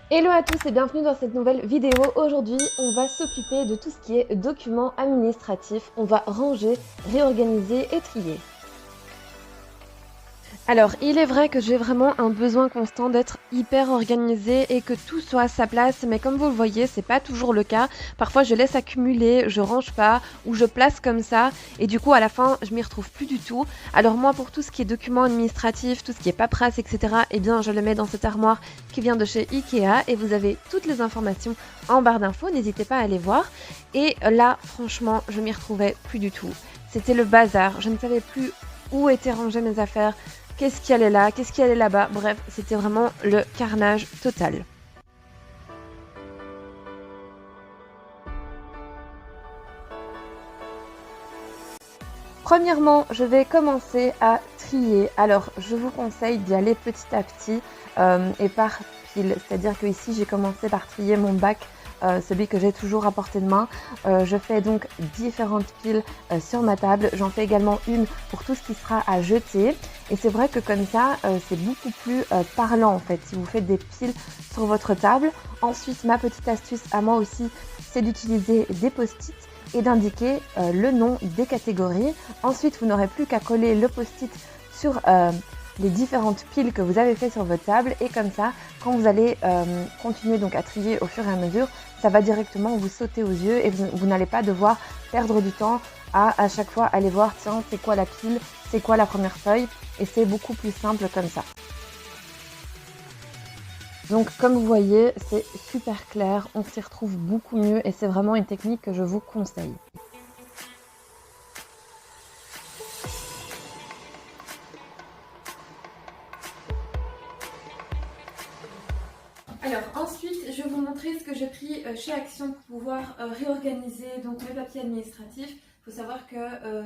Hello à tous et bienvenue dans cette nouvelle vidéo. Aujourd'hui, on va s'occuper de tout ce qui est documents administratifs. On va ranger, réorganiser et trier. Alors, il est vrai que j'ai vraiment un besoin constant d'être hyper organisée et que tout soit à sa place, mais comme vous le voyez, c'est pas toujours le cas. Parfois, je laisse accumuler, je range pas ou je place comme ça et du coup, à la fin, je m'y retrouve plus du tout. Alors moi, pour tout ce qui est documents administratifs, tout ce qui est paperasse, etc., eh bien, je le mets dans cette armoire qui vient de chez Ikea et vous avez toutes les informations en barre d'infos. N'hésitez pas à aller voir. Et là, franchement, je m'y retrouvais plus du tout. C'était le bazar. Je ne savais plus où étaient rangées mes affaires. Qu'est-ce qui allait là, qu'est-ce qui allait là-bas, bref, c'était vraiment le carnage total. Premièrement, je vais commencer à trier. Alors, je vous conseille d'y aller petit à petit et par pile. C'est-à-dire que ici, j'ai commencé par trier mon bac, celui que j'ai toujours à portée de main. Je fais donc différentes piles sur ma table. J'en fais également une pour tout ce qui sera à jeter. Et c'est vrai que comme ça, c'est beaucoup plus parlant en fait, si vous faites des piles sur votre table. Ensuite, ma petite astuce à moi aussi, c'est d'utiliser des post-it et d'indiquer le nom des catégories. Ensuite, vous n'aurez plus qu'à coller le post-it sur les différentes piles que vous avez fait sur votre table et comme ça, quand vous allez continuer donc à trier au fur et à mesure, ça va directement vous sauter aux yeux et vous n'allez pas devoir perdre du temps à chaque fois aller voir tiens c'est quoi la pile, c'est quoi la première feuille et c'est beaucoup plus simple comme ça. Donc comme vous voyez, c'est super clair, on s'y retrouve beaucoup mieux et c'est vraiment une technique que je vous conseille. Alors ensuite, je vais vous montrer ce que j'ai pris chez Action pour pouvoir réorganiser donc mes papiers administratifs. Il faut savoir que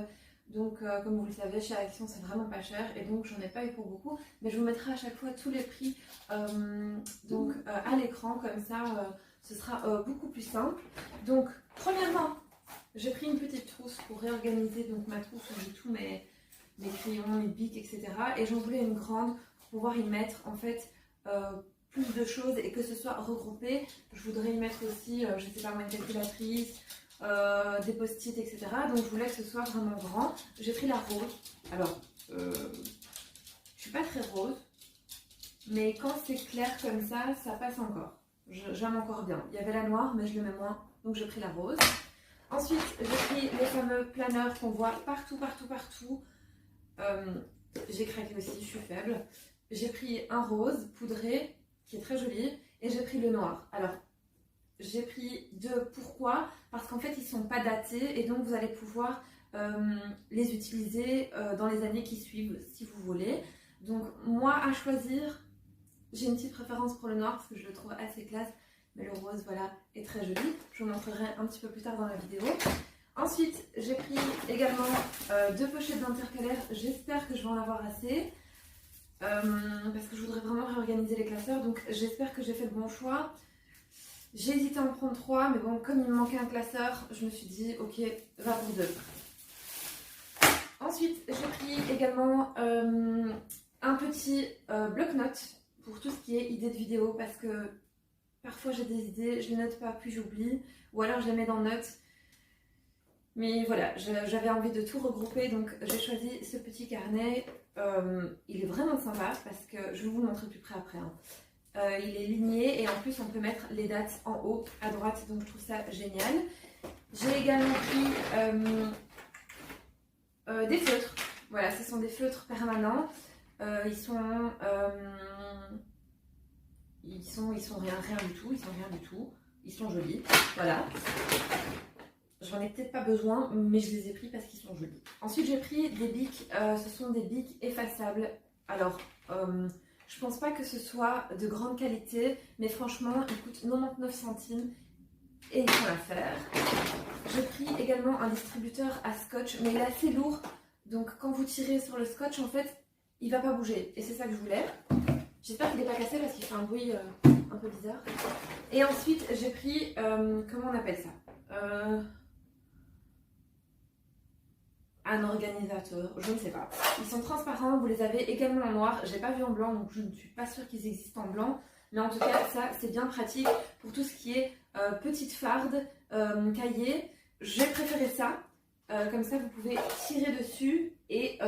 comme vous le savez, chez Action c'est vraiment pas cher et donc j'en ai pas eu pour beaucoup, mais je vous mettrai à chaque fois tous les prix à l'écran, comme ça ce sera beaucoup plus simple. Donc premièrement, j'ai pris une petite trousse pour réorganiser donc ma trousse où j'ai tous mes crayons, mes bics, etc. Et j'en voulais une grande pour pouvoir y mettre en fait plus de choses et que ce soit regroupé. Je voudrais y mettre aussi, je sais pas moi, une calculatrice, des post-it, etc. Donc je voulais que ce soit vraiment grand. J'ai pris la rose. Alors, je suis pas très rose, mais quand c'est clair comme ça passe encore. J'aime encore bien. Il y avait la noire, mais je l'aimais moins, donc j'ai pris la rose. Ensuite, j'ai pris les fameux planeurs qu'on voit partout, partout, partout. J'ai craqué aussi, je suis faible. J'ai pris un rose poudré, qui est très joli, et j'ai pris le noir. Alors, j'ai pris deux, pourquoi? Parce qu'en fait, ils ne sont pas datés, et donc vous allez pouvoir les utiliser dans les années qui suivent, si vous voulez. Donc, moi, à choisir, j'ai une petite préférence pour le noir, parce que je le trouve assez classe, mais le rose, voilà, est très joli. Je vous montrerai un petit peu plus tard dans la vidéo. Ensuite, j'ai pris également deux pochettes d'intercalaires. J'espère que je vais en avoir assez. Parce que je voudrais vraiment réorganiser les classeurs. Donc j'espère que j'ai fait le bon choix. J'ai hésité à en prendre 3, mais bon, comme il me manquait un classeur, je me suis dit, ok, va pour 2. Ensuite, j'ai pris également un petit bloc-notes pour tout ce qui est idées de vidéo, parce que parfois j'ai des idées, je les note pas, puis j'oublie, ou alors je les mets dans notes. Mais voilà, j'avais envie de tout regrouper, donc j'ai choisi ce petit carnet. Il est vraiment sympa parce que je vais vous le montrer plus près après. Hein. Il est ligné et en plus on peut mettre les dates en haut à droite, donc je trouve ça génial. J'ai également pris des feutres. Voilà, ce sont des feutres permanents. Ils sont rien du tout. Ils sont rien du tout. Ils sont jolis. Voilà. J'en ai peut-être pas besoin, mais je les ai pris parce qu'ils sont jolis. Ensuite, j'ai pris des bics. Ce sont des bics effaçables. Alors, je pense pas que ce soit de grande qualité, mais franchement, ils coûtent 99 centimes et ils font l'affaire. J'ai pris également un distributeur à scotch, mais il est assez lourd. Donc, quand vous tirez sur le scotch, en fait, il va pas bouger. Et c'est ça que je voulais. J'espère qu'il n'est pas cassé parce qu'il fait un bruit un peu bizarre. Et ensuite, j'ai pris, comment on appelle ça un organisateur, je ne sais pas. Ils sont transparents, vous les avez également en noir. J'ai pas vu en blanc, donc je ne suis pas sûre qu'ils existent en blanc. Mais en tout cas, ça, c'est bien pratique pour tout ce qui est petite farde, cahier. J'ai préféré ça. Comme ça, vous pouvez tirer dessus et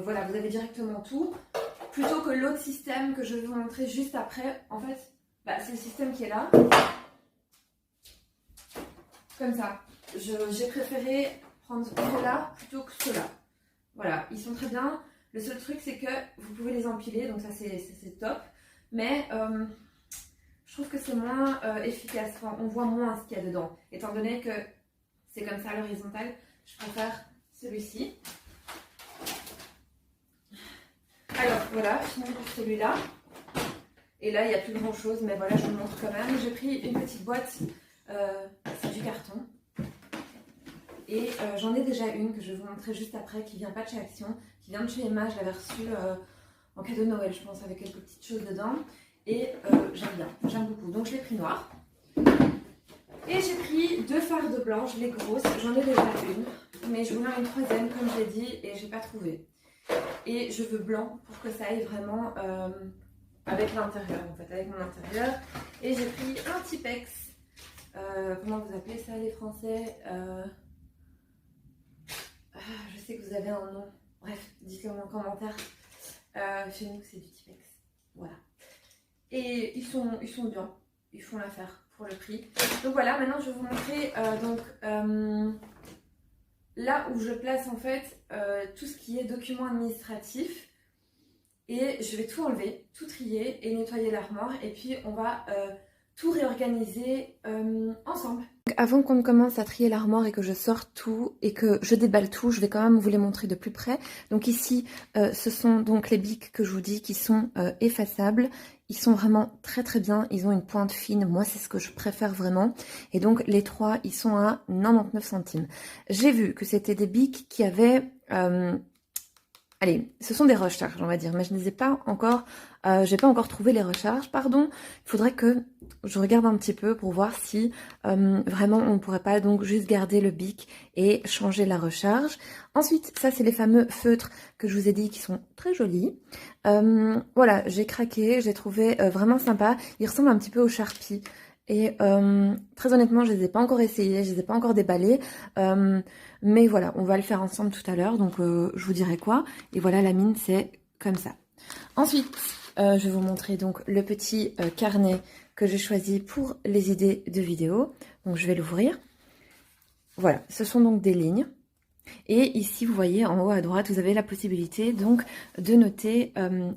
voilà, vous avez directement tout. Plutôt que l'autre système que je vais vous montrer juste après. En fait, c'est le système qui est là. Comme ça. J'ai préféré prendre ceux-là plutôt que ceux-là. Voilà, ils sont très bien. Le seul truc, c'est que vous pouvez les empiler, donc ça, c'est top. Mais je trouve que c'est moins efficace. Enfin, on voit moins ce qu'il y a dedans. Étant donné que c'est comme ça à l'horizontale, je préfère celui-ci. Alors voilà, finalement pour celui-là. Et là, il n'y a plus grand chose, mais voilà, je vous le montre quand même. J'ai pris une petite boîte, c'est du carton. Et j'en ai déjà une que je vais vous montrer juste après, qui vient pas de chez Action, qui vient de chez Emma. Je l'avais reçue en cadeau de Noël, je pense, avec quelques petites choses dedans. Et j'aime bien, j'aime beaucoup. Donc je l'ai pris noir. Et j'ai pris 2 fardes blanches, les grosses. J'en ai déjà une, mais je voulais une troisième, comme j'ai dit, et j'ai pas trouvé. Et je veux blanc pour que ça aille vraiment avec l'intérieur, en fait, avec mon intérieur. Et j'ai pris un Tipex. Comment vous appelez ça, les Français? Je sais que vous avez un nom. Bref, dites-le en commentaire. Chez nous, c'est du Tipex. Voilà. Et ils sont bien. Ils font l'affaire pour le prix. Donc voilà, maintenant je vais vous montrer là où je place en fait tout ce qui est documents administratifs. Et je vais tout enlever, tout trier et nettoyer l'armoire. Et puis on va tout réorganiser ensemble. Avant qu'on ne commence à trier l'armoire et que je sorte tout et que je déballe tout, je vais quand même vous les montrer de plus près. Donc ici, ce sont donc les bics que je vous dis qui sont effaçables. Ils sont vraiment très très bien, ils ont une pointe fine, moi c'est ce que je préfère vraiment. Et donc les 3, ils sont à 99 centimes. J'ai vu que c'était des bics qui avaient... allez, ce sont des recharges on va dire, mais je ne les ai pas encore... j'ai pas encore trouvé les recharges, pardon. Il faudrait que je regarde un petit peu pour voir si vraiment on ne pourrait pas donc juste garder le bic et changer la recharge. Ensuite, ça c'est les fameux feutres que je vous ai dit qui sont très jolis. Voilà, j'ai craqué, j'ai trouvé vraiment sympa. Ils ressemblent un petit peu au Sharpie. Et très honnêtement, je les ai pas encore essayés, je les ai pas encore déballés. Mais voilà, on va le faire ensemble tout à l'heure, donc je vous dirai quoi. Et voilà, la mine c'est comme ça. Ensuite, je vais vous montrer donc le petit carnet que j'ai choisi pour les idées de vidéos. Donc je vais l'ouvrir. Voilà, ce sont donc des lignes. Et ici, vous voyez en haut à droite, vous avez la possibilité donc de noter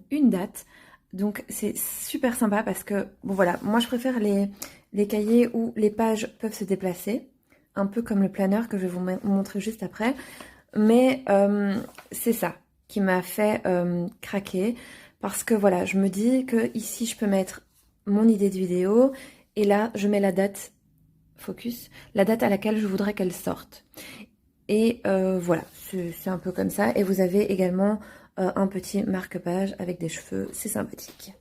une date. Donc c'est super sympa parce que, bon voilà, moi je préfère les cahiers où les pages peuvent se déplacer. Un peu comme le planeur que je vais vous montrer juste après. Mais c'est ça qui m'a fait craquer. Parce que voilà, je me dis que ici je peux mettre mon idée de vidéo et là je mets la date, focus, la date à laquelle je voudrais qu'elle sorte. Et voilà, c'est un peu comme ça. Et vous avez également un petit marque-page avec des cheveux, c'est sympathique.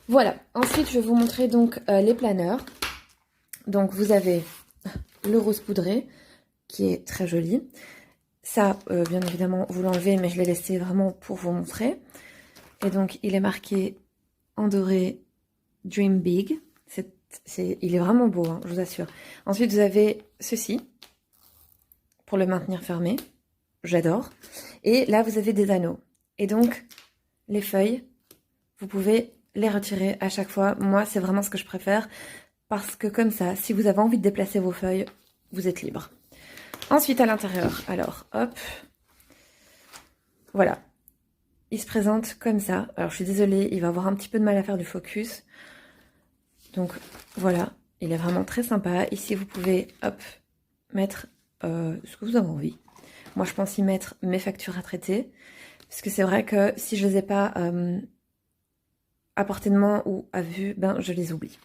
Voilà, ensuite je vais vous montrer donc les planeurs. Donc vous avez le rose poudré qui est très joli. Ça, bien évidemment, vous l'enlevez, mais je l'ai laissé vraiment pour vous montrer. Et donc, il est marqué en doré Dream Big. Il est vraiment beau, hein, je vous assure. Ensuite, vous avez ceci pour le maintenir fermé. J'adore. Et là, vous avez des anneaux. Et donc, les feuilles, vous pouvez les retirer à chaque fois. Moi, c'est vraiment ce que je préfère. Parce que comme ça, si vous avez envie de déplacer vos feuilles, vous êtes libre. Ensuite, à l'intérieur, alors, hop. Voilà. Il se présente comme ça. Alors, je suis désolée, il va avoir un petit peu de mal à faire du focus. Donc, voilà. Il est vraiment très sympa. Ici, vous pouvez, hop, mettre ce que vous avez envie. Moi, je pense y mettre mes factures à traiter. Parce que c'est vrai que si je ne les ai pas à portée de main ou à vue, ben, je les oublie.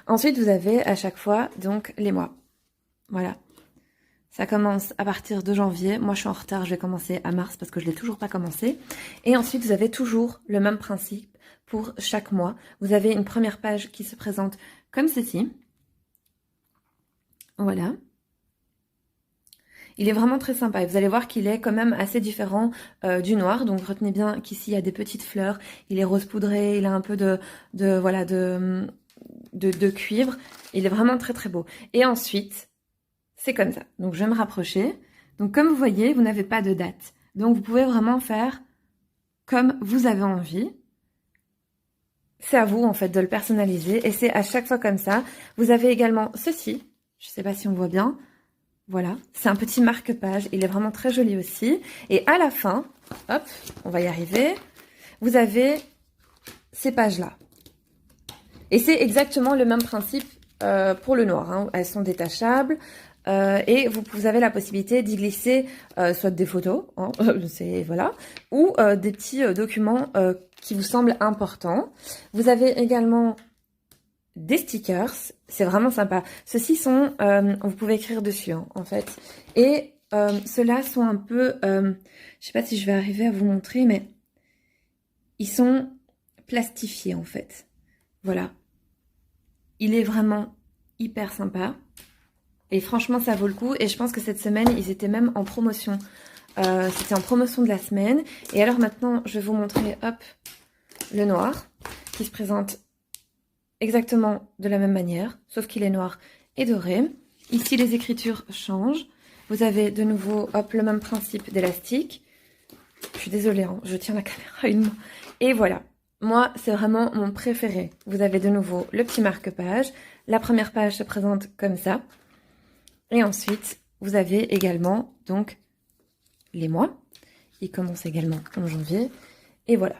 Ensuite, vous avez à chaque fois, donc, les mois. Voilà. Ça commence à partir de janvier. Moi, je suis en retard. Je vais commencer à mars parce que je ne l'ai toujours pas commencé. Et ensuite, vous avez toujours le même principe pour chaque mois. Vous avez une première page qui se présente comme ceci. Voilà. Il est vraiment très sympa et vous allez voir qu'il est quand même assez différent du noir. Donc retenez bien qu'ici il y a des petites fleurs, il est rose poudré, il a un peu de cuivre. Il est vraiment très très beau. Et ensuite, c'est comme ça. Donc je vais me rapprocher. Donc comme vous voyez, vous n'avez pas de date. Donc vous pouvez vraiment faire comme vous avez envie. C'est à vous en fait de le personnaliser et c'est à chaque fois comme ça. Vous avez également ceci. Je ne sais pas si on voit bien. Voilà, c'est un petit marque-page, il est vraiment très joli aussi. Et à la fin, hop, on va y arriver, vous avez ces pages-là. Et c'est exactement le même principe pour le noir, hein. Elles sont détachables et vous avez la possibilité d'y glisser soit des photos, hein, voilà, ou des petits documents qui vous semblent importants. Vous avez également des stickers, c'est vraiment sympa. Ceux-ci sont, vous pouvez écrire dessus hein, en fait. Et ceux-là sont un peu, je sais pas si je vais arriver à vous montrer, mais ils sont plastifiés en fait. Voilà. Il est vraiment hyper sympa. Et franchement, ça vaut le coup. Et je pense que cette semaine, ils étaient même en promotion. C'était en promotion de la semaine. Et alors maintenant, je vais vous montrer, hop, le noir qui se présente exactement de la même manière, sauf qu'il est noir et doré. Ici, les écritures changent. Vous avez de nouveau, hop, le même principe d'élastique. Je suis désolée, hein, je tiens la caméra à une main. Et voilà, moi, c'est vraiment mon préféré. Vous avez de nouveau le petit marque-page. La première page se présente comme ça. Et ensuite, vous avez également, donc, les mois. Il commence également en janvier. Et voilà,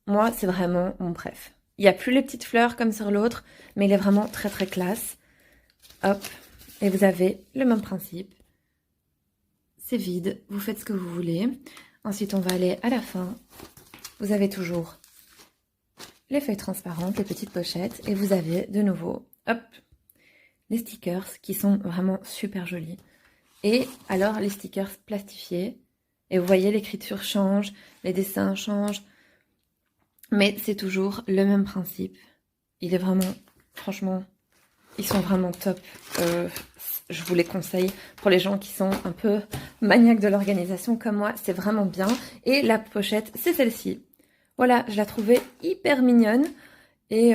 moi, c'est vraiment mon préf. Il n'y a plus les petites fleurs comme sur l'autre, mais il est vraiment très très classe. Hop, et vous avez le même principe. C'est vide, vous faites ce que vous voulez. Ensuite, on va aller à la fin. Vous avez toujours les feuilles transparentes, les petites pochettes, et vous avez de nouveau, hop, les stickers qui sont vraiment super jolis. Et alors, les stickers plastifiés. Et vous voyez, l'écriture change, les dessins changent. Mais c'est toujours le même principe. Il est vraiment, franchement, ils sont vraiment top. Je vous les conseille pour les gens qui sont un peu maniaques de l'organisation comme moi. C'est vraiment bien. Et la pochette, c'est celle-ci. Voilà, je la trouvais hyper mignonne. Et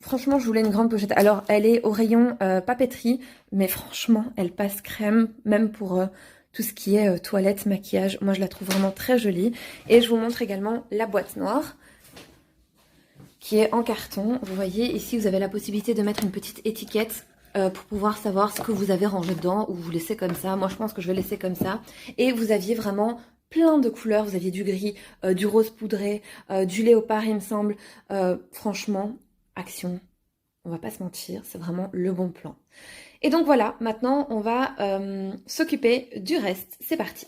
franchement, je voulais une grande pochette. Alors, elle est au rayon papeterie. Mais franchement, elle passe crème, même pour tout ce qui est toilette, maquillage. Moi, je la trouve vraiment très jolie. Et je vous montre également la boîte noire qui est en carton. Vous voyez, ici, vous avez la possibilité de mettre une petite étiquette pour pouvoir savoir ce que vous avez rangé dedans ou vous laissez comme ça. Moi, je pense que je vais laisser comme ça. Et vous aviez vraiment plein de couleurs. Vous aviez du gris, du rose poudré, du léopard, il me semble. Franchement, Action, on va pas se mentir, c'est vraiment le bon plan. Et donc voilà, maintenant, on va s'occuper du reste. C'est parti.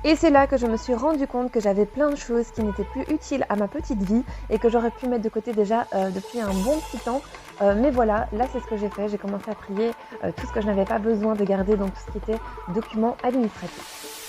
Et c'est là que je me suis rendu compte que j'avais plein de choses qui n'étaient plus utiles à ma petite vie et que j'aurais pu mettre de côté déjà depuis un bon petit temps. Mais voilà, là c'est ce que j'ai fait. J'ai commencé à trier tout ce que je n'avais pas besoin de garder, donc tout ce qui était documents administratifs.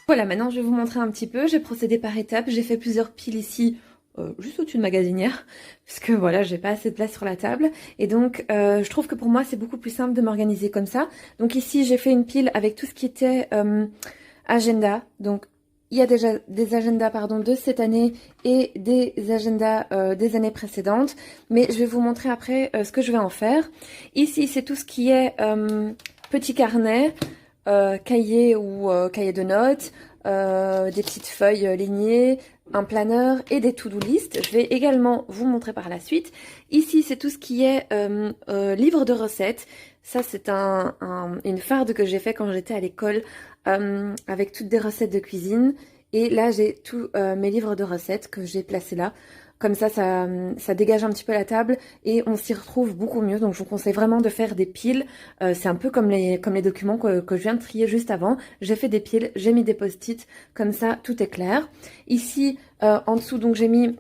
Voilà, maintenant je vais vous montrer un petit peu. J'ai procédé par étapes. J'ai fait plusieurs piles ici, juste au-dessus de ma gazinière, parce que voilà, j'ai pas assez de place sur la table. Et donc, je trouve que pour moi, c'est beaucoup plus simple de m'organiser comme ça. Donc ici, j'ai fait une pile avec tout ce qui était agenda. Donc, il y a déjà des agendas de cette année et des agendas des années précédentes. Mais je vais vous montrer après ce que je vais en faire. Ici, c'est tout ce qui est petit carnet. Cahier ou cahier de notes, des petites feuilles lignées, un planeur et des to-do list. Je vais également vous montrer par la suite. Ici, c'est tout ce qui est livre de recettes. Ça, c'est une farde que j'ai fait quand j'étais à l'école avec toutes des recettes de cuisine. Et là, j'ai tous mes livres de recettes que j'ai placés là. Comme ça dégage un petit peu la table et on s'y retrouve beaucoup mieux. Donc je vous conseille vraiment de faire des piles. C'est un peu comme les documents que je viens de trier juste avant. J'ai fait des piles, j'ai mis des post-it. Comme ça, tout est clair. Ici, en dessous, donc j'ai mis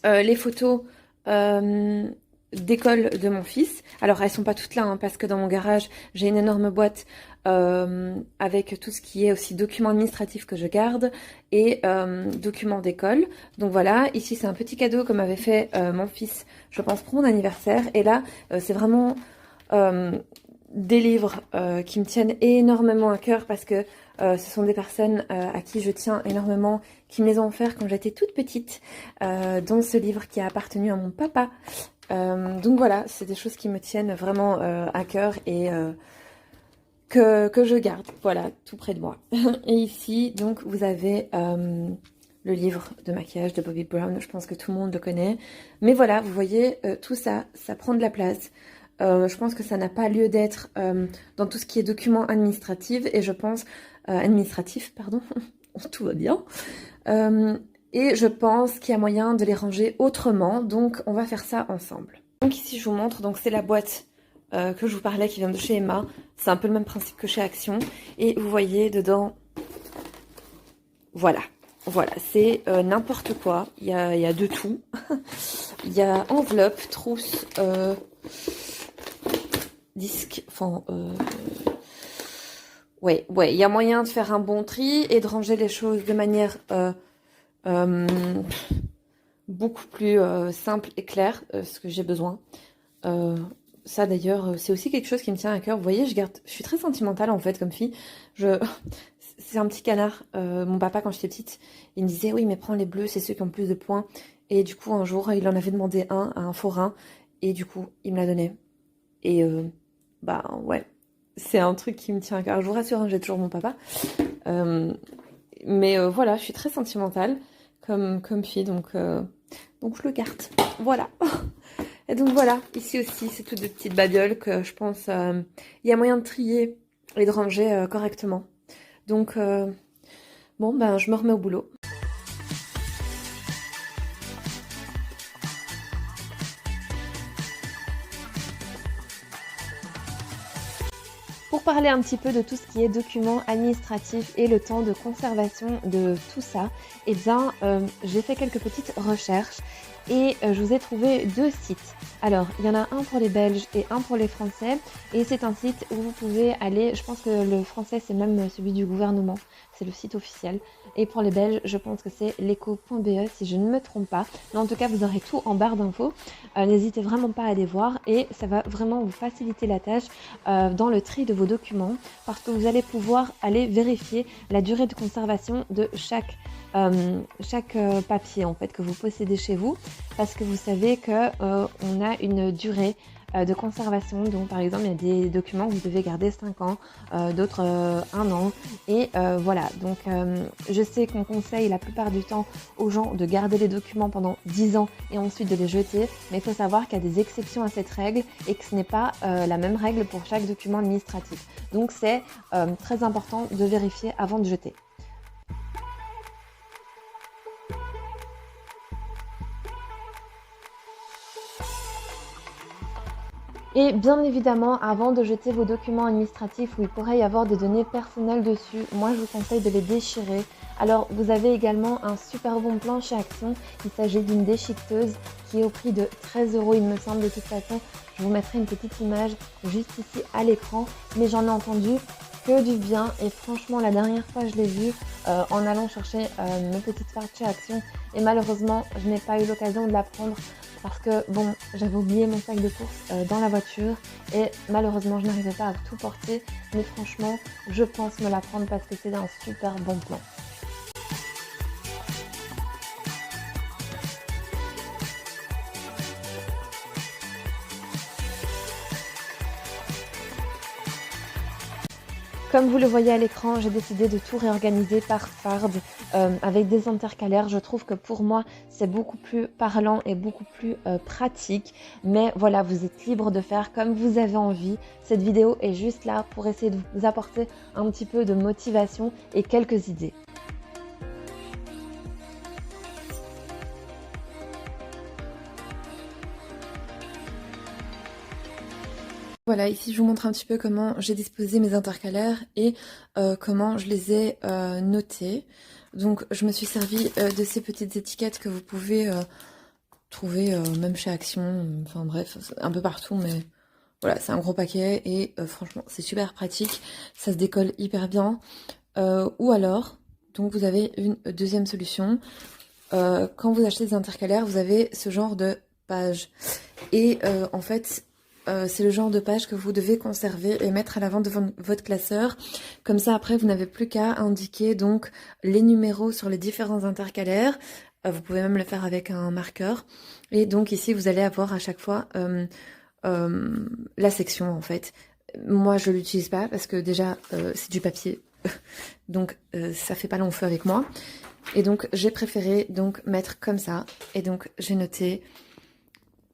les photos d'école de mon fils. Alors elles sont pas toutes là hein, parce que dans mon garage j'ai une énorme boîte avec tout ce qui est aussi documents administratifs que je garde et documents d'école. Donc voilà, ici c'est un petit cadeau que m'avait fait mon fils, je pense pour mon anniversaire. Et là c'est vraiment des livres qui me tiennent énormément à cœur parce que ce sont des personnes à qui je tiens énormément, qui me les ont offerts quand j'étais toute petite, dont ce livre qui a appartenu à mon papa. Donc voilà, c'est des choses qui me tiennent vraiment à cœur et que je garde, voilà, tout près de moi. Et ici, donc, vous avez le livre de maquillage de Bobbi Brown, je pense que tout le monde le connaît. Mais voilà, vous voyez, tout ça, ça prend de la place. Je pense que ça n'a pas lieu d'être dans tout ce qui est documents administratifs, et je pense, administratif, pardon, tout va bien. Et je pense qu'il y a moyen de les ranger autrement, donc on va faire ça ensemble. Donc ici je vous montre, donc c'est la boîte que je vous parlais qui vient de chez Emma. C'est un peu le même principe que chez Action. Et vous voyez dedans, voilà, c'est n'importe quoi. Il y a de tout. Il y a enveloppe, trousse, disque, enfin... ouais, il y a moyen de faire un bon tri et de ranger les choses de manière... beaucoup plus simple et clair, ce que j'ai besoin. Ça d'ailleurs, c'est aussi quelque chose qui me tient à cœur. Vous voyez, je suis très sentimentale en fait comme fille. C'est un petit canard. Mon papa, quand j'étais petite, il me disait oui, mais prends les bleus, c'est ceux qui ont plus de points. Et du coup, un jour, il en avait demandé un à un forain. Et du coup, il me l'a donné. Et bah ouais, c'est un truc qui me tient à cœur. Je vous rassure, hein, j'ai toujours mon papa. Mais voilà, je suis très sentimentale comme fille, donc je le garde. Voilà. Et donc voilà, ici aussi, c'est toutes des petites babioles que je pense il y a moyen de trier et de ranger correctement. Donc bon, ben je me remets au boulot. Pour parler un petit peu de tout ce qui est documents administratifs et le temps de conservation de tout ça, eh bien, j'ai fait quelques petites recherches et je vous ai trouvé 2 sites. Alors, il y en a un pour les Belges et un pour les Français, et c'est un site où vous pouvez aller, je pense que le français c'est même celui du gouvernement, c'est le site officiel, et pour les Belges, je pense que c'est leco.be si je ne me trompe pas, mais en tout cas vous aurez tout en barre d'infos, n'hésitez vraiment pas à aller voir, et ça va vraiment vous faciliter la tâche dans le tri de vos documents, parce que vous allez pouvoir aller vérifier la durée de conservation de chaque papier en fait que vous possédez chez vous, parce que vous savez que on a une durée de conservation. Donc par exemple il y a des documents que vous devez garder 5 ans, d'autres 1 an, et voilà, donc je sais qu'on conseille la plupart du temps aux gens de garder les documents pendant 10 ans et ensuite de les jeter, mais il faut savoir qu'il y a des exceptions à cette règle et que ce n'est pas la même règle pour chaque document administratif. Donc c'est très important de vérifier avant de jeter. Et bien évidemment, avant de jeter vos documents administratifs où il pourrait y avoir des données personnelles dessus, moi je vous conseille de les déchirer. Alors vous avez également un super bon plan chez Action, il s'agit d'une déchiqueteuse qui est au prix de 13 € il me semble. De toute façon, je vous mettrai une petite image juste ici à l'écran, mais j'en ai entendu que du bien et franchement la dernière fois je l'ai vu en allant chercher mes petites fardes chez Action et malheureusement je n'ai pas eu l'occasion de la prendre parce que bon, j'avais oublié mon sac de course dans la voiture et malheureusement je n'arrivais pas à tout porter, mais franchement je pense me la prendre parce que c'est un super bon plan. Comme vous le voyez à l'écran, j'ai décidé de tout réorganiser par farde avec des intercalaires. Je trouve que pour moi, c'est beaucoup plus parlant et beaucoup plus pratique. Mais voilà, vous êtes libre de faire comme vous avez envie. Cette vidéo est juste là pour essayer de vous apporter un petit peu de motivation et quelques idées. Voilà, ici je vous montre un petit peu comment j'ai disposé mes intercalaires et comment je les ai notés. Donc je me suis servi de ces petites étiquettes que vous pouvez trouver même chez Action, enfin bref, un peu partout, mais voilà, c'est un gros paquet et franchement c'est super pratique, ça se décolle hyper bien. Ou alors, donc vous avez une deuxième solution, quand vous achetez des intercalaires, vous avez ce genre de page. Et en fait, c'est le genre de page que vous devez conserver et mettre à l'avant de votre classeur. Comme ça, après, vous n'avez plus qu'à indiquer donc les numéros sur les différents intercalaires. Vous pouvez même le faire avec un marqueur. Et donc ici, vous allez avoir à chaque fois la section en fait. Moi, je l'utilise pas parce que déjà, c'est du papier. Donc, ça fait pas long feu avec moi. Et donc, j'ai préféré donc mettre comme ça. Et donc, j'ai noté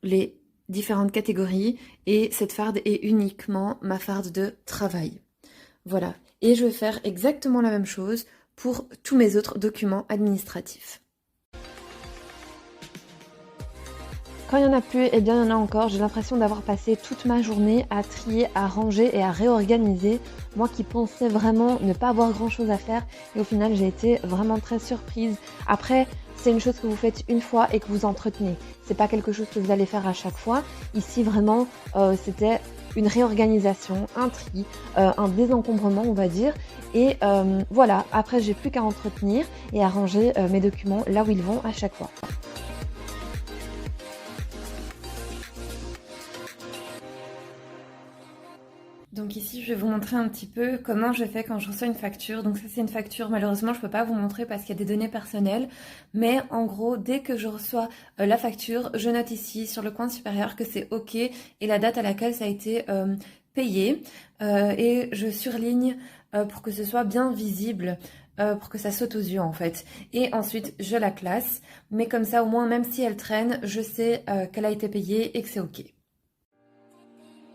les différentes catégories et cette farde est uniquement ma farde de travail. Voilà. Et je vais faire exactement la même chose pour tous mes autres documents administratifs. Quand il n'y en a plus, eh bien il y en a encore. J'ai l'impression d'avoir passé toute ma journée à trier, à ranger et à réorganiser. Moi qui pensais vraiment ne pas avoir grand chose à faire et au final j'ai été vraiment très surprise. Après, c'est une chose que vous faites une fois et que vous entretenez. C'est pas quelque chose que vous allez faire à chaque fois. Ici vraiment, c'était une réorganisation, un tri, un désencombrement on va dire. Et voilà, après j'ai plus qu'à entretenir et à ranger mes documents là où ils vont à chaque fois. Donc ici, je vais vous montrer un petit peu comment je fais quand je reçois une facture. Donc ça, c'est une facture. Malheureusement, je ne peux pas vous montrer parce qu'il y a des données personnelles. Mais en gros, dès que je reçois la facture, je note ici sur le coin supérieur que c'est OK et la date à laquelle ça a été payé. Et je surligne pour que ce soit bien visible. Pour que ça saute aux yeux en fait. Et ensuite, je la classe. Mais comme ça, au moins, même si elle traîne, je sais qu'elle a été payée et que c'est OK.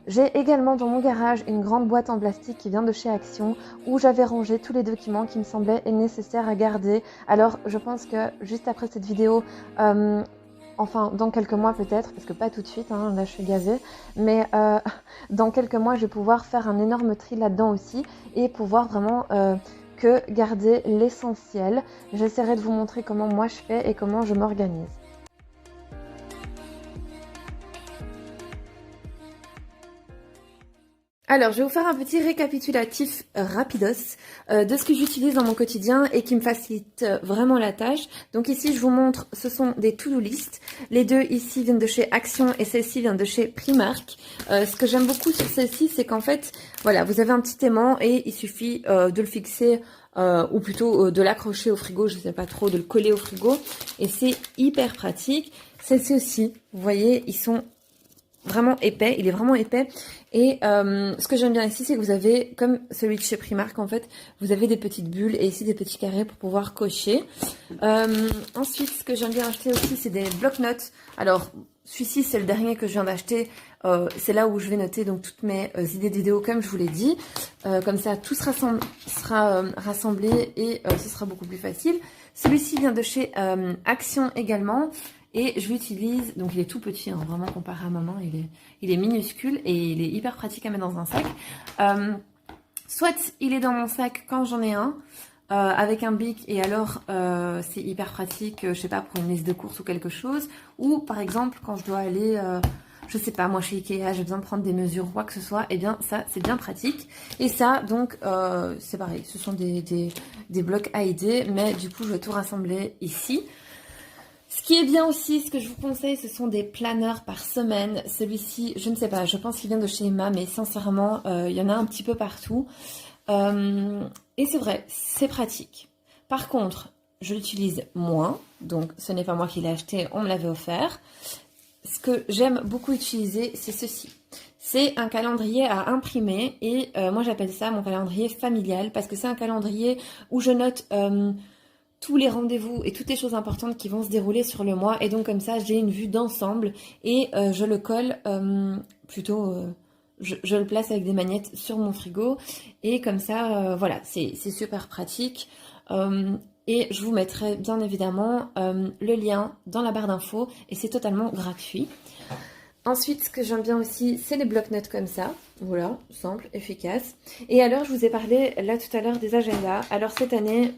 J'ai également dans mon garage une grande boîte en plastique qui vient de chez Action où j'avais rangé tous les documents qui me semblaient nécessaires à garder. Alors je pense que juste après cette vidéo, enfin dans quelques mois peut-être, parce que pas tout de suite, hein, là je suis gazée, mais dans quelques mois je vais pouvoir faire un énorme tri là-dedans aussi et pouvoir vraiment que garder l'essentiel. J'essaierai de vous montrer comment moi je fais et comment je m'organise. Alors, je vais vous faire un petit récapitulatif rapidos de ce que j'utilise dans mon quotidien et qui me facilite vraiment la tâche. Donc ici, je vous montre, ce sont des to-do list. Les deux ici viennent de chez Action et celle-ci vient de chez Primark. Ce que j'aime beaucoup sur celle-ci, c'est qu'en fait, voilà, vous avez un petit aimant et il suffit de le fixer ou plutôt de l'accrocher au frigo, je ne sais pas trop, de le coller au frigo. Et c'est hyper pratique. Celle-ci aussi, vous voyez, ils sont vraiment épais, il est vraiment épais. Et ce que j'aime bien ici, c'est que vous avez, comme celui de chez Primark en fait, vous avez des petites bulles et ici des petits carrés pour pouvoir cocher. Ensuite, ce que j'aime bien acheter aussi, c'est des bloc-notes. Alors, celui-ci, c'est le dernier que je viens d'acheter. C'est là où je vais noter donc toutes mes idées de vidéos comme je vous l'ai dit. Comme ça, tout sera rassemblé et ce sera beaucoup plus facile. Celui-ci vient de chez Action également. Et je l'utilise, donc il est tout petit, hein, vraiment comparé à maman, il est minuscule et il est hyper pratique à mettre dans un sac. Soit il est dans mon sac quand j'en ai un, avec un bic et alors c'est hyper pratique, je sais pas, pour une liste de courses ou quelque chose. Ou par exemple quand je dois aller, je sais pas, moi chez Ikea, j'ai besoin de prendre des mesures ou quoi que ce soit, et bien ça c'est bien pratique. Et ça donc c'est pareil, ce sont des blocs à aider, mais du coup je vais tout rassembler ici. Ce qui est bien aussi, ce que je vous conseille, ce sont des planeurs par semaine. Celui-ci, je ne sais pas, je pense qu'il vient de chez Emma, mais sincèrement, il y en a un petit peu partout. Et c'est vrai, c'est pratique. Par contre, je l'utilise moins, donc ce n'est pas moi qui l'ai acheté, on me l'avait offert. Ce que j'aime beaucoup utiliser, c'est ceci. C'est un calendrier à imprimer et moi j'appelle ça mon calendrier familial parce que c'est un calendrier où je note tous les rendez-vous et toutes les choses importantes qui vont se dérouler sur le mois et donc comme ça j'ai une vue d'ensemble et je le colle je le place avec des magnettes sur mon frigo et comme ça voilà c'est super pratique. Et je vous mettrai bien évidemment le lien dans la barre d'infos et c'est totalement gratuit. Ensuite, ce que j'aime bien aussi, c'est les blocs-notes comme ça. Voilà, simple, efficace. Et alors, je vous ai parlé là tout à l'heure des agendas. Alors cette année,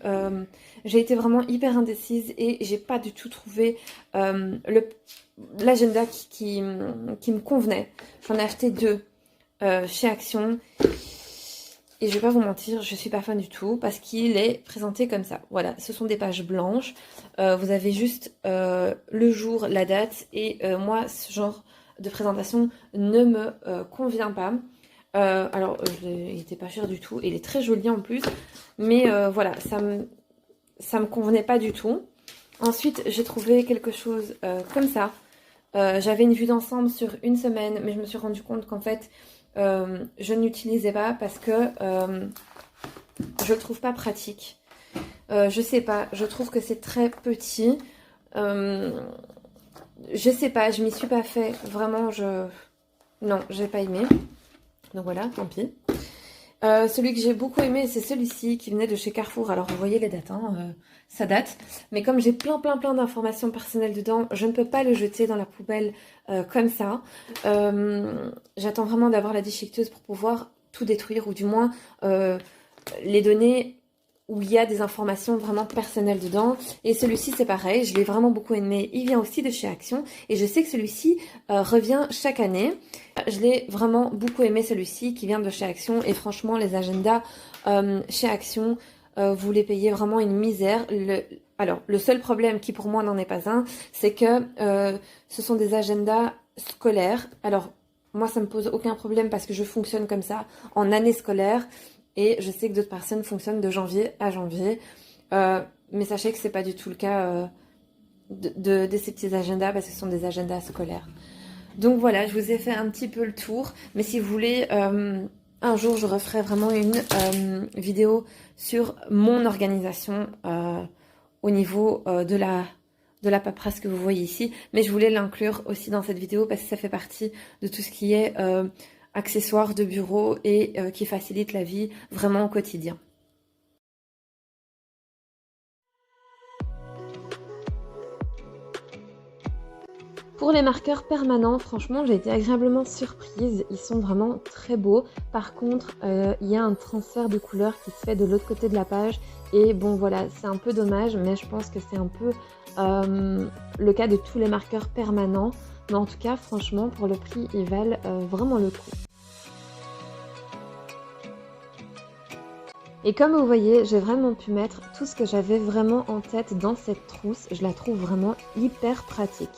j'ai été vraiment hyper indécise et j'ai pas du tout trouvé l'agenda qui me convenait. J'en ai acheté 2 chez Action. Et je vais pas vous mentir, je suis pas fan du tout parce qu'il est présenté comme ça. Voilà, ce sont des pages blanches. Vous avez juste le jour, la date et moi, ce genre de présentation ne me convient pas. Alors, il n'était pas cher du tout. Il est très joli en plus. Mais voilà, ça me convenait pas du tout. Ensuite, j'ai trouvé quelque chose comme ça. J'avais une vue d'ensemble sur une semaine, mais je me suis rendu compte qu'en fait, je ne l'utilisais pas parce que je le trouve pas pratique. Je sais pas, je trouve que c'est très petit. Je sais pas, je m'y suis pas fait. Vraiment, non, j'ai pas aimé. Donc voilà, tant pis. Celui que j'ai beaucoup aimé, c'est celui-ci qui venait de chez Carrefour. Alors vous voyez les dates, hein, ça date. Mais comme j'ai plein d'informations personnelles dedans, je ne peux pas le jeter dans la poubelle comme ça. J'attends vraiment d'avoir la déchiqueteuse pour pouvoir tout détruire ou du moins les donner où il y a des informations vraiment personnelles dedans. Et celui-ci, c'est pareil, je l'ai vraiment beaucoup aimé. Il vient aussi de chez Action et je sais que celui-ci revient chaque année. Je l'ai vraiment beaucoup aimé celui-ci qui vient de chez Action et franchement, les agendas chez Action, vous les payez vraiment une misère. Alors, le seul problème qui pour moi n'en est pas un, c'est que ce sont des agendas scolaires. Alors, moi, ça me pose aucun problème parce que je fonctionne comme ça en année scolaire. Et je sais que d'autres personnes fonctionnent de janvier à janvier. Mais sachez que c'est pas du tout le cas de ces petits agendas parce que ce sont des agendas scolaires. Donc voilà, je vous ai fait un petit peu le tour. Mais si vous voulez, un jour je referai vraiment une vidéo sur mon organisation au niveau de la paperasse que vous voyez ici. Mais je voulais l'inclure aussi dans cette vidéo parce que ça fait partie de tout ce qui est accessoires de bureau et qui facilite la vie vraiment au quotidien. Pour les marqueurs permanents, franchement, j'ai été agréablement surprise. Ils sont vraiment très beaux. Par contre, il y a un transfert de couleur qui se fait de l'autre côté de la page. Et bon, voilà, c'est un peu dommage, mais je pense que c'est un peu le cas de tous les marqueurs permanents. Mais en tout cas, franchement, pour le prix, ils valent vraiment le coup. Et comme vous voyez, j'ai vraiment pu mettre tout ce que j'avais vraiment en tête dans cette trousse. Je la trouve vraiment hyper pratique.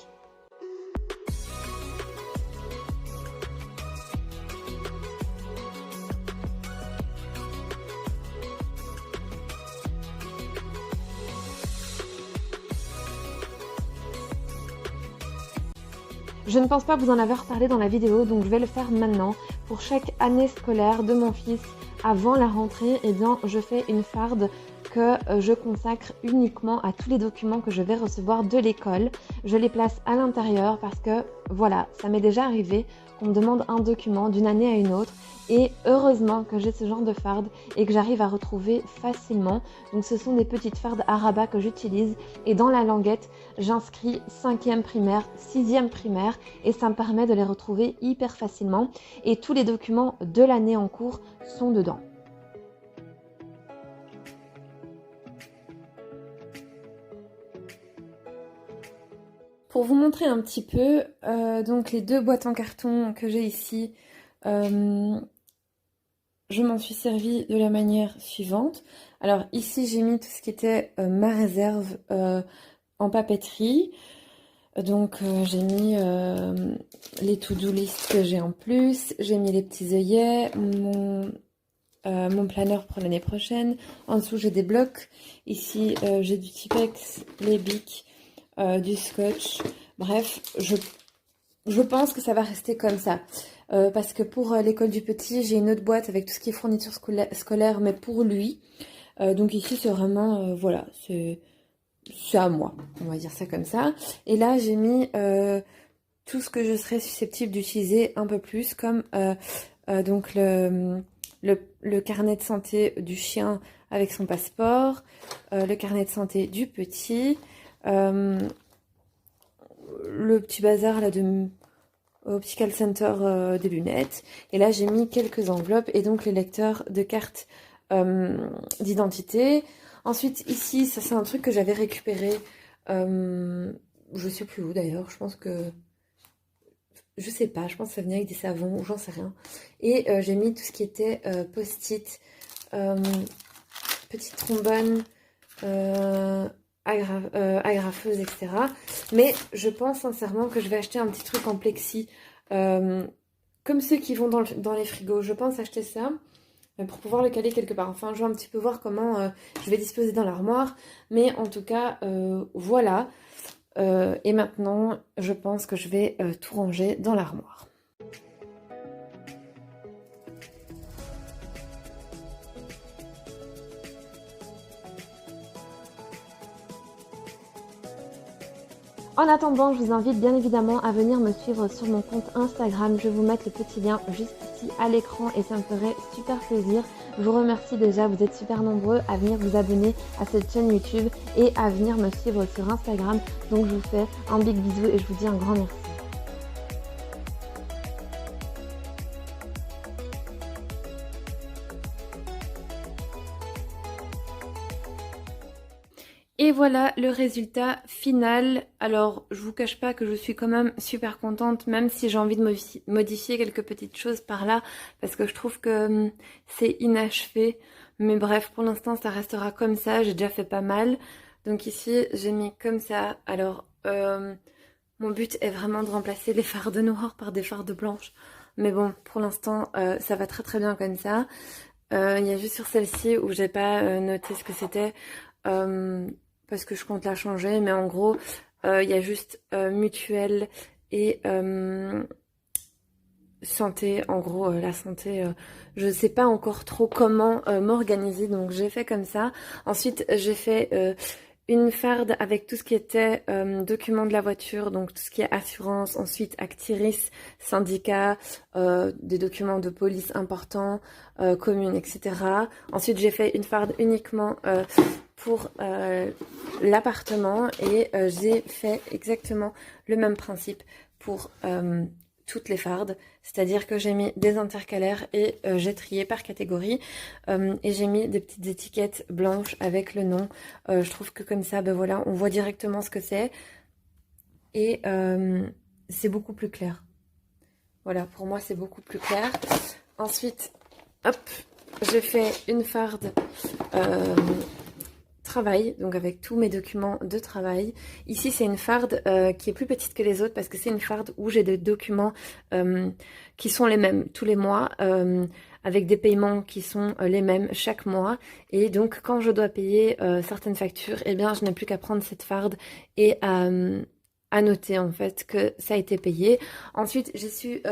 Je ne pense pas vous en avoir parlé dans la vidéo, donc je vais le faire maintenant. Pour chaque année scolaire de mon fils, avant la rentrée, eh bien, je fais une farde que je consacre uniquement à tous les documents que je vais recevoir de l'école. Je les place à l'intérieur parce que, voilà, ça m'est déjà arrivé qu'on me demande un document d'une année à une autre. Et heureusement que j'ai ce genre de farde et que j'arrive à retrouver facilement. Donc ce sont des petites fardes à rabat que j'utilise. Et dans la languette, j'inscris 5e primaire, 6e primaire. Et ça me permet de les retrouver hyper facilement. Et tous les documents de l'année en cours sont dedans. Pour vous montrer un petit peu, donc les 2 boîtes en carton que j'ai ici, je m'en suis servie de la manière suivante. Alors ici j'ai mis tout ce qui était ma réserve en papeterie. Donc j'ai mis les to-do list que j'ai en plus, j'ai mis les petits œillets, mon planeur pour l'année prochaine. En dessous j'ai des blocs. Ici j'ai du Tipex, les bics, du scotch. Bref, je pense que ça va rester comme ça. parce que pour l'école du petit, j'ai une autre boîte avec tout ce qui est fourniture scolaire, mais pour lui. Donc ici, c'est vraiment, voilà, c'est à moi, on va dire ça comme ça. Et là, j'ai mis tout ce que je serais susceptible d'utiliser un peu plus, comme donc le carnet de santé du chien avec son passeport, le carnet de santé du petit, le petit bazar là de Optical Center des lunettes. Et là, j'ai mis quelques enveloppes et donc les lecteurs de cartes d'identité. Ensuite, ici, ça c'est un truc que j'avais récupéré. Je sais plus où d'ailleurs. Je pense que... Je sais pas, je pense que ça venait avec des savons ou j'en sais rien. Et j'ai mis tout ce qui était post-it, petite trombone, agrafeuse, etc. Mais je pense sincèrement que je vais acheter un petit truc en plexi, comme ceux qui vont dans les frigos. Je pense acheter ça pour pouvoir le caler quelque part. Enfin, je vais un petit peu voir comment je vais disposer dans l'armoire. Mais en tout cas, voilà. Et maintenant, je pense que je vais tout ranger dans l'armoire. En attendant, je vous invite bien évidemment à venir me suivre sur mon compte Instagram. Je vais vous mettre le petit lien juste ici à l'écran et ça me ferait super plaisir. Je vous remercie déjà, vous êtes super nombreux à venir vous abonner à cette chaîne YouTube et à venir me suivre sur Instagram. Donc je vous fais un big bisou et je vous dis un grand merci. Et voilà le résultat final. Alors, je vous cache pas que je suis quand même super contente, même si j'ai envie de modifier quelques petites choses par là, parce que je trouve que c'est inachevé. Mais bref, pour l'instant, ça restera comme ça. J'ai déjà fait pas mal. Donc ici, j'ai mis comme ça. Alors, mon but est vraiment de remplacer les fardes noires par des fardes blanches. Mais bon, pour l'instant, ça va très très bien comme ça. Il y a juste sur celle-ci où j'ai pas noté ce que c'était. Parce que je compte la changer, mais en gros, il y a juste mutuelle et santé. En gros, la santé, je ne sais pas encore trop comment m'organiser, donc j'ai fait comme ça. Ensuite, j'ai fait une farde avec tout ce qui était documents de la voiture, donc tout ce qui est assurance, ensuite Actiris, syndicat, des documents de police importants, communes, etc. Ensuite, j'ai fait une farde uniquement pour l'appartement et j'ai fait exactement le même principe pour toutes les fardes, c'est-à-dire que j'ai mis des intercalaires et j'ai trié par catégorie et j'ai mis des petites étiquettes blanches avec le nom. Je trouve que comme ça, ben voilà, on voit directement ce que c'est et c'est beaucoup plus clair. Voilà, pour moi c'est beaucoup plus clair. Ensuite, hop, j'ai fait une farde travail, donc avec tous mes documents de travail. Ici, c'est une farde qui est plus petite que les autres parce que c'est une farde où j'ai des documents qui sont les mêmes tous les mois, avec des paiements qui sont les mêmes chaque mois. Et donc, quand je dois payer certaines factures, eh bien, je n'ai plus qu'à prendre cette farde et à noter en fait que ça a été payé. Ensuite, j'ai su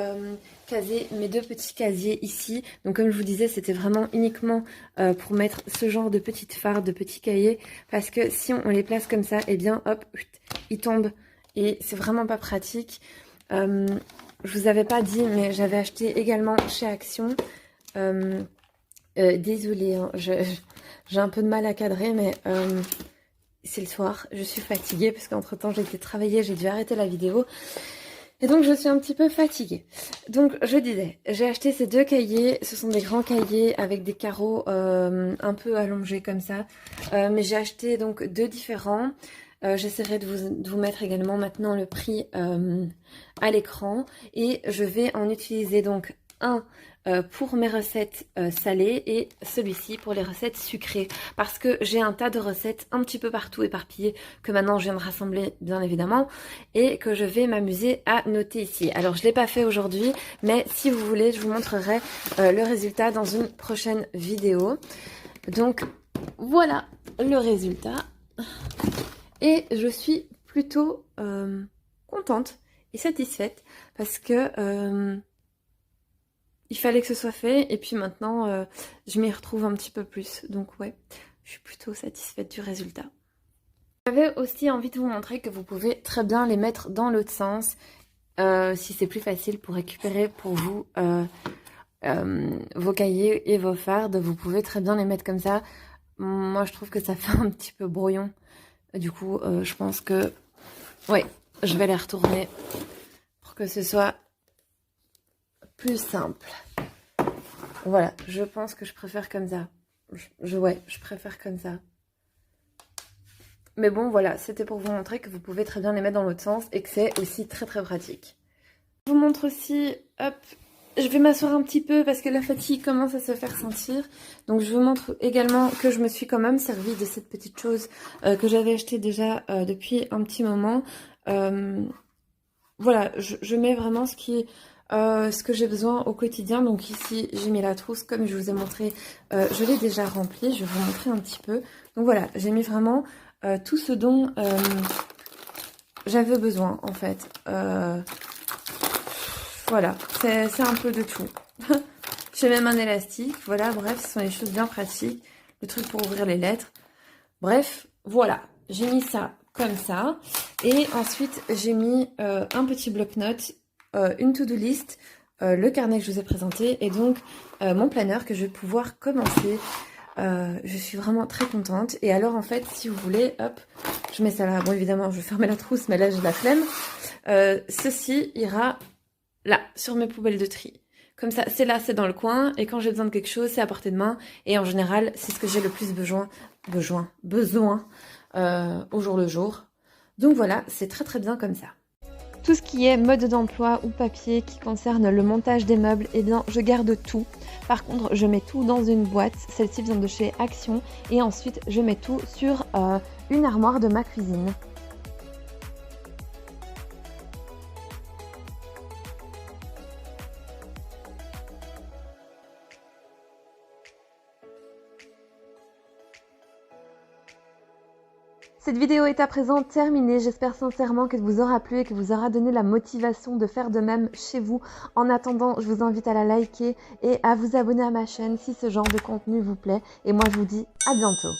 caser mes deux petits casiers ici. Donc comme je vous disais, c'était vraiment uniquement pour mettre ce genre de petites fardes, de petits cahiers. Parce que si on les place comme ça, eh bien hop, ils tombent. Et c'est vraiment pas pratique. Je vous avais pas dit, mais j'avais acheté également chez Action. Désolée, hein, j'ai un peu de mal à cadrer, mais... c'est le soir, je suis fatiguée parce qu'entre temps j'ai été travailler, j'ai dû arrêter la vidéo et donc je suis un petit peu fatiguée. Donc je disais, j'ai acheté ces deux cahiers, ce sont des grands cahiers avec des carreaux un peu allongés comme ça, mais j'ai acheté donc deux différents. J'essaierai de vous mettre également maintenant le prix à l'écran et je vais en utiliser donc un pour mes recettes salées et celui-ci pour les recettes sucrées parce que j'ai un tas de recettes un petit peu partout éparpillées que maintenant je viens de rassembler bien évidemment et que je vais m'amuser à noter ici. Alors je ne l'ai pas fait aujourd'hui mais si vous voulez je vous montrerai le résultat dans une prochaine vidéo. Donc voilà le résultat et je suis plutôt contente et satisfaite parce que il fallait que ce soit fait. Et puis maintenant, je m'y retrouve un petit peu plus. Donc ouais, je suis plutôt satisfaite du résultat. J'avais aussi envie de vous montrer que vous pouvez très bien les mettre dans l'autre sens. Si c'est plus facile pour récupérer pour vous vos cahiers et vos fardes, vous pouvez très bien les mettre comme ça. Moi, je trouve que ça fait un petit peu brouillon. Du coup, je pense que... Ouais, je vais les retourner pour que ce soit plus simple. Voilà, je pense que je préfère comme ça. Ouais, je préfère comme ça. Mais bon, voilà, c'était pour vous montrer que vous pouvez très bien les mettre dans l'autre sens et que c'est aussi très très pratique. Je vous montre aussi, hop, je vais m'asseoir un petit peu parce que la fatigue commence à se faire sentir. Donc je vous montre également que je me suis quand même servi de cette petite chose que j'avais achetée déjà depuis un petit moment. Voilà, je mets vraiment ce que j'ai besoin au quotidien. Donc ici, j'ai mis la trousse comme je vous ai montré. Je l'ai déjà remplie, je vais vous montrer un petit peu. Donc voilà, j'ai mis vraiment tout ce dont j'avais besoin en fait. Voilà, c'est un peu de tout. J'ai même un élastique, voilà, bref, ce sont des choses bien pratiques. Le truc pour ouvrir les lettres. Bref, voilà, j'ai mis ça comme ça. Et ensuite, j'ai mis un petit bloc-notes, une to-do list, le carnet que je vous ai présenté et donc mon planeur que je vais pouvoir commencer. Je suis vraiment très contente. Et alors, en fait, si vous voulez, hop, je mets ça là. Bon, évidemment, je vais fermer la trousse, mais là, j'ai la flemme. Ceci ira... là, sur mes poubelles de tri. Comme ça, c'est là, c'est dans le coin. Et quand j'ai besoin de quelque chose, c'est à portée de main. Et en général, c'est ce que j'ai le plus besoin au jour le jour. Donc voilà, c'est très très bien comme ça. Tout ce qui est mode d'emploi ou papier qui concerne le montage des meubles, eh bien, je garde tout. Par contre, je mets tout dans une boîte. Celle-ci vient de chez Action. Et ensuite, je mets tout sur une armoire de ma cuisine. Cette vidéo est à présent terminée, j'espère sincèrement qu'elle vous aura plu et que vous aura donné la motivation de faire de même chez vous. En attendant, je vous invite à la liker et à vous abonner à ma chaîne si ce genre de contenu vous plaît. Et moi je vous dis à bientôt.